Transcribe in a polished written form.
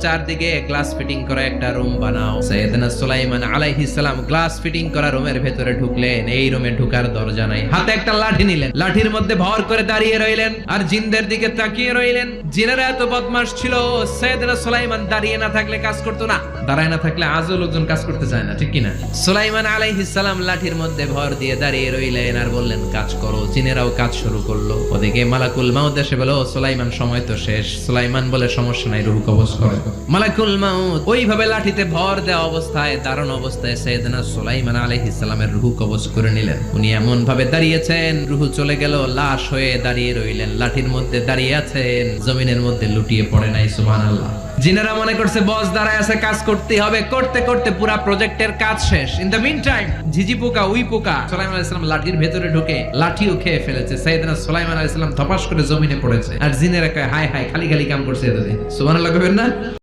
চারদিকে glass fitting করা একটা রুম বানাও। সাইয়েদনা সুলাইমান আলাইহিস সালাম গ্লাস ফিটিং করা রুমের ভেতরে ঢুকলেন। এই রুমে ঢুকার দরজা নাই, হাতে একটা লাঠি নিলেন, লাঠির মধ্যে ভর করে দাঁড়িয়ে রইলেন আর জিনদের দিকে তাকিয়ে রইলেন। জিনেরা এত বদমাশ ছিল, সাইয়েদনা সুলাইমান দাঁড়িয়ে না থাকলে কাজ করতো না, দাঁড়ায় না থাকলে আজও লোকজন কাজ করতে চায় না, ঠিক কিনা? সুলাইমান আলাইহিস সালাম লাঠির মধ্যে ভর দিয়ে দাঁড়িয়ে রইলেন আর বললেন কাজ করো। জিনেরাও কাজ শুরু করলো। ওদিকে মালাকুল মাউত এসে বলে, ও সুলাইমান সময় তো শেষ। সুলাইমান বলে সমস্যা নাই, রূহ কবজ করো। মালাকুল মাউত ওইভাবে লাঠিতে ভর দেওয়া অবস্থায়, দারুণ অবস্থায় সাইয়েদনা সুলাইমান আলাইহিস সালামের রূহ কবজ করে নিলেন। উনি এমন ভাবে দাঁড়িয়েছেন, রূহ চলে গেল, লাশ হয়ে দাঁড়িয়ে রইলেন। লাঠির মধ্যে দাঁড়িয়ে আছেন, জমিনের মধ্যে লুটিয়ে পড়ে নাই। সুবহানাল্লাহ। জিনেরা মনে করছে বস দাঁড়ায় আছে, কাজ করতে হবে। করতে করতে পুরা প্রজেক্টের কাজ শেষ। ইন দ্য মিন টাইম ঝিঝি পোকা, উই পোকা সুলাইমান আলাইহিস সালাম লাঠির ভেতরে ঢুকে লাঠিও খেয়ে ফেলেছে। সাইয়েদনা সুলাইমান আলাইহিস সালাম ধপাস করে জমিনে পড়েছে। আর জিনেরা কয় হায় হায়, খালি খালি কাম করছে এতদিন। সুবহানাল্লাহ কইবেন না?